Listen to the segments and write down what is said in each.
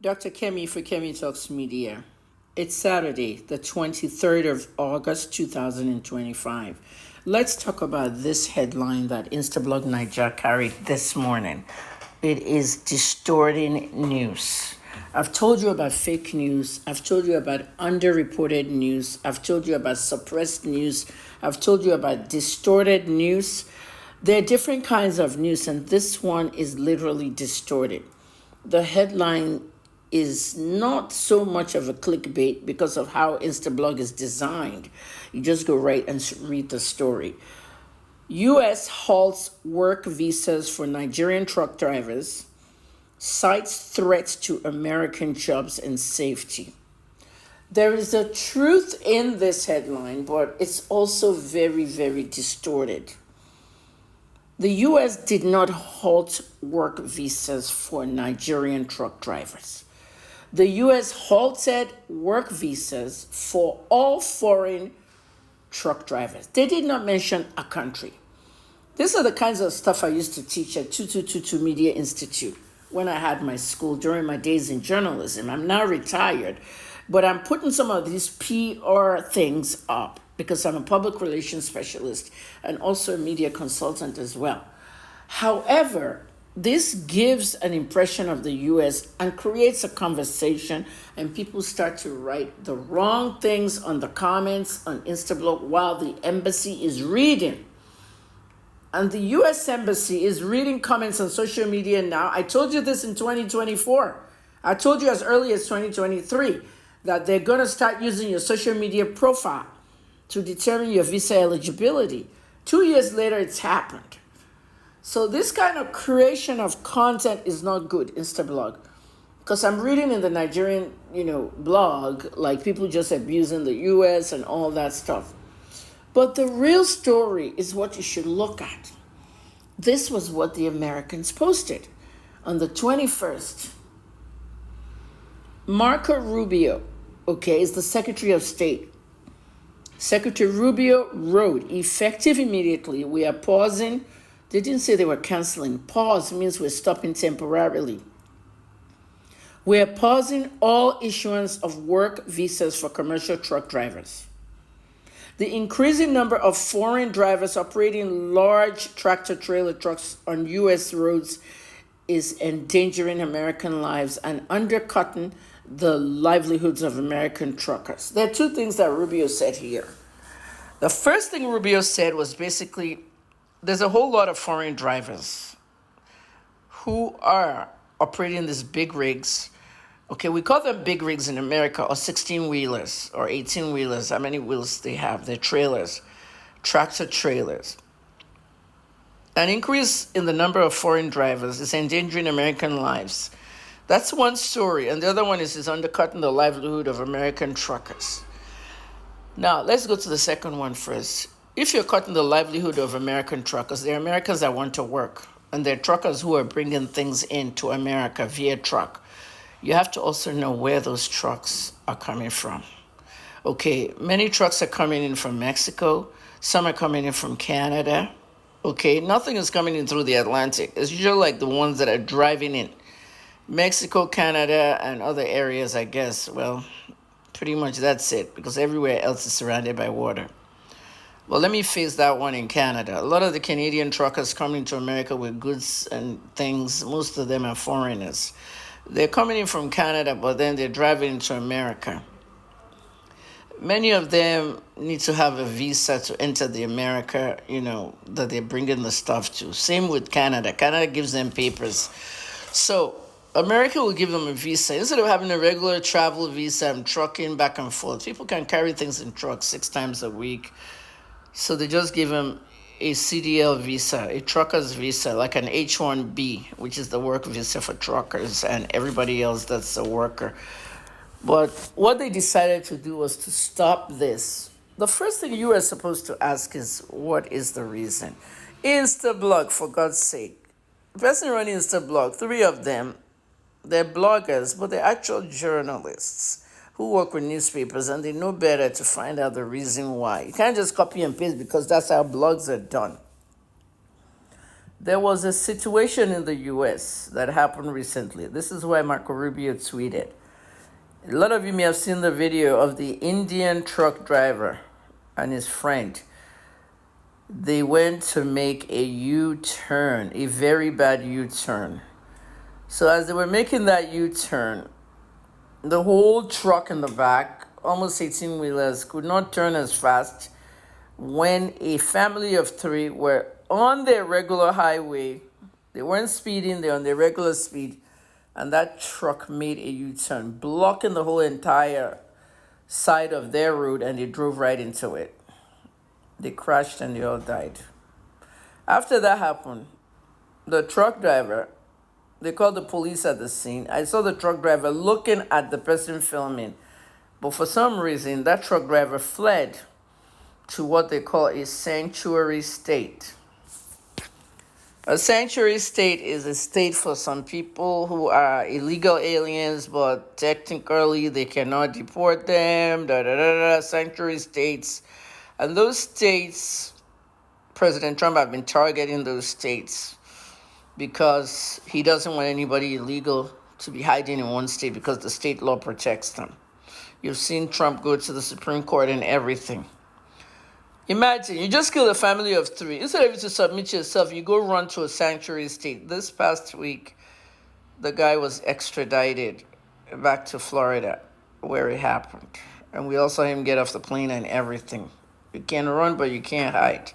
Dr. Kemi for Kemi Talks Media. It's Saturday, the 23rd of August, 2025. Let's talk about this headline that Instablog Niger carried this morning. It is distorting news. I've told you about fake news. I've told you about underreported news. I've told you about suppressed news. I've told you about distorted news. There are different kinds of news, and this one is literally distorted. The headline is not so much of a clickbait because of how Instablog is designed. You just go right and read the story. U.S. halts work visas for Nigerian truck drivers, cites threats to American jobs and safety. There is a truth in this headline, but it's also very, very distorted. The U.S. did not halt work visas for Nigerian truck drivers. The U.S. halted work visas for all foreign truck drivers. They did not mention a country. These are the kinds of stuff I used to teach at 2222 Media Institute when I had my school during my days in journalism. I'm now retired, but I'm putting some of these PR things up because I'm a public relations specialist and also a media consultant as well. However, this gives an impression of the U.S. and creates a conversation, and people start to write the wrong things on the comments on Instablog while the embassy is reading. And the U.S. Embassy is reading comments on social media now. I told you this in 2024. I told you as early as 2023 that they're going to start using your social media profile to determine your visa eligibility. 2 years later, it's happened. So this kind of creation of content is not good, Instablog. Because I'm reading in the Nigerian, blog, like people just abusing the U.S. and all that stuff. But the real story is what you should look at. This was what the Americans posted on the 21st. Marco Rubio, is the Secretary of State. Secretary Rubio wrote, effective immediately, we are pausing. They didn't say they were canceling. Pause means we're stopping temporarily. We are pausing all issuance of work visas for commercial truck drivers. The increasing number of foreign drivers operating large tractor-trailer trucks on U.S. roads is endangering American lives and undercutting the livelihoods of American truckers. There are two things that Rubio said here. The first thing Rubio said was basically, there's a whole lot of foreign drivers who are operating these big rigs. We call them big rigs in America, or 16-wheelers or 18-wheelers, how many wheels they have. They're trailers, tractor trailers. An increase in the number of foreign drivers is endangering American lives. That's one story. And the other one is undercutting the livelihood of American truckers. Now, let's go to the second one first. If you're cutting the livelihood of American truckers, there are Americans that want to work, and there are truckers who are bringing things into America via truck. You have to also know where those trucks are coming from. Many trucks are coming in from Mexico. Some are coming in from Canada. Nothing is coming in through the Atlantic. It's usually like the ones that are driving in. Mexico, Canada, and other areas, I guess. Well, pretty much that's it, because everywhere else is surrounded by water. Well, let me face that one in Canada. A lot of the Canadian truckers coming to America with goods and things, most of them are foreigners. They're coming in from Canada, but then they're driving into America. Many of them need to have a visa to enter the America, that they're bringing the stuff to. Same with Canada. Canada gives them papers. So America will give them a visa. Instead of having a regular travel visa and trucking back and forth, people can carry things in trucks 6 times a week. So they just give them a CDL visa, a trucker's visa, like an H-1B, which is the work visa for truckers and everybody else that's a worker. But what they decided to do was to stop this. The first thing you are supposed to ask is, what is the reason? Instablog, for God's sake. The person running Instablog, 3 of them, they're bloggers, but they're actual journalists who work with newspapers, and they know better to find out the reason why. You can't just copy and paste because that's how blogs are done. There was a situation in the US that happened recently. This is why Marco Rubio tweeted. A lot of you may have seen the video of the Indian truck driver and his friend. They went to make a U-turn, a very bad U-turn. So as they were making that U-turn, the whole truck in the back, almost 18-wheelers, could not turn as fast when a family of three were on their regular highway. They weren't speeding, they're on their regular speed, and that truck made a U-turn, blocking the whole entire side of their road, and they drove right into it. They crashed and they all died. After that happened, the truck driver, they called the police at the scene. I saw the truck driver looking at the person filming, but for some reason, that truck driver fled to what they call a sanctuary state. A sanctuary state is a state for some people who are illegal aliens, but technically they cannot deport them, sanctuary states. And those states, President Trump have been targeting those states because he doesn't want anybody illegal to be hiding in one state because the state law protects them. You've seen Trump go to the Supreme Court and everything. Imagine, you just killed a family of three. Instead of you to submit yourself, you go run to a sanctuary state. This past week, the guy was extradited back to Florida, where it happened. And we all saw him get off the plane and everything. You can run, but you can't hide.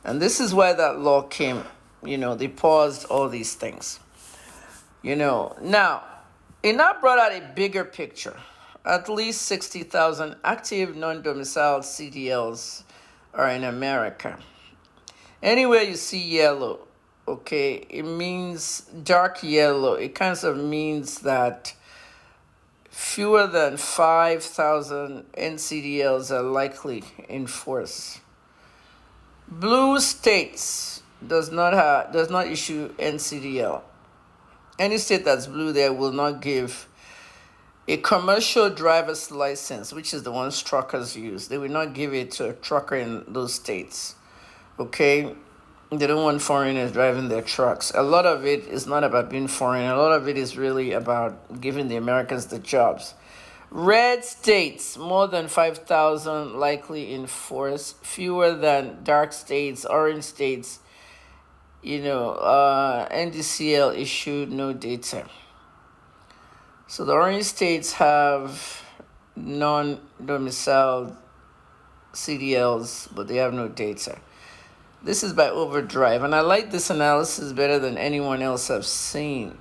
And this is why that law came. They paused all these things. Now, it now brought out a bigger picture. At least 60,000 active non-domiciled CDLs are in America. Anywhere you see yellow, okay, it means dark yellow. It kind of means that fewer than 5,000 NCDLs are likely in force. Blue states does not issue NCDL. Any state that's blue there will not give a commercial driver's license, which is the ones truckers use. They will not give it to a trucker in those states. Okay? They don't want foreigners driving their trucks. A lot of it is not about being foreign. A lot of it is really about giving the Americans the jobs. Red states, more than 5,000 likely in force. Fewer than dark states, orange states. NDCL issued no data. So the orange states have non-domiciled CDLs, but they have no data. This is by Overdrive, and I like this analysis better than anyone else I've seen.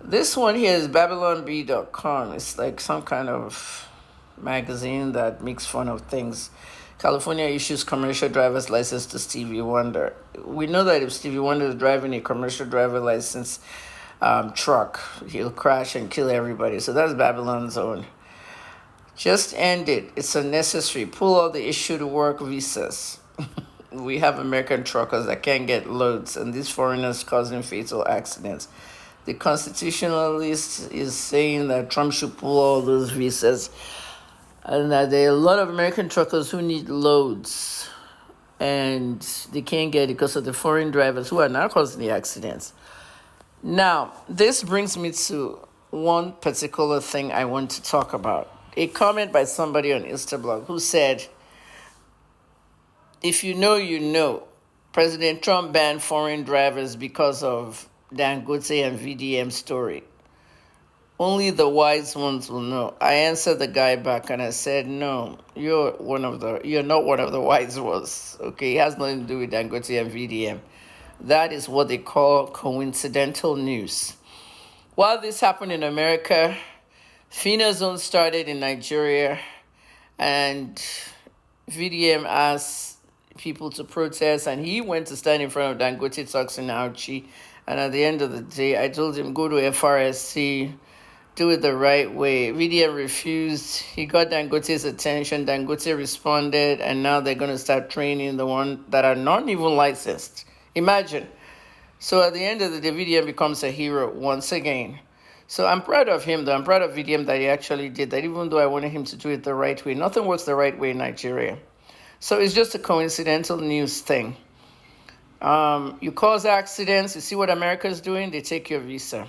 This one here is BabylonB.com. It's like some kind of magazine that makes fun of things. California issues commercial driver's license to Stevie Wonder. We know that if Stevie Wonder is driving a commercial driver license truck, he'll crash and kill everybody. So that's Babylon's own. Just end it. It's unnecessary. Pull all the issued work visas. We have American truckers that can't get loads, and these foreigners causing fatal accidents. The constitutionalist is saying that Trump should pull all those visas, and that there are a lot of American truckers who need loads, and they can't get it because of the foreign drivers who are now causing the accidents. Now, this brings me to one particular thing I want to talk about. A comment by somebody on Instablog who said, if you know, you know. President Trump banned foreign drivers because of Dangote and VDM story. Only the wise ones will know. I answered the guy back and I said, no, you're not one of the wise ones. Okay, it has nothing to do with Dangote and VDM. That is what they call coincidental news. While this happened in America, FINA Zone started in Nigeria, and VDM asked people to protest, and he went to stand in front of Dangote talks in Auchi. And at the end of the day, I told him, go to FRSC, do it the right way. VDM refused. He got Dangote's attention. Dangote responded, and now they're going to start training the ones that are not even licensed. Imagine. So at the end of the day, VDM becomes a hero once again. So I'm proud of him, though. I'm proud of VDM that he actually did that, even though I wanted him to do it the right way. Nothing works the right way in Nigeria. So it's just a coincidental news thing. You cause accidents, you see what America's doing, they take your visa.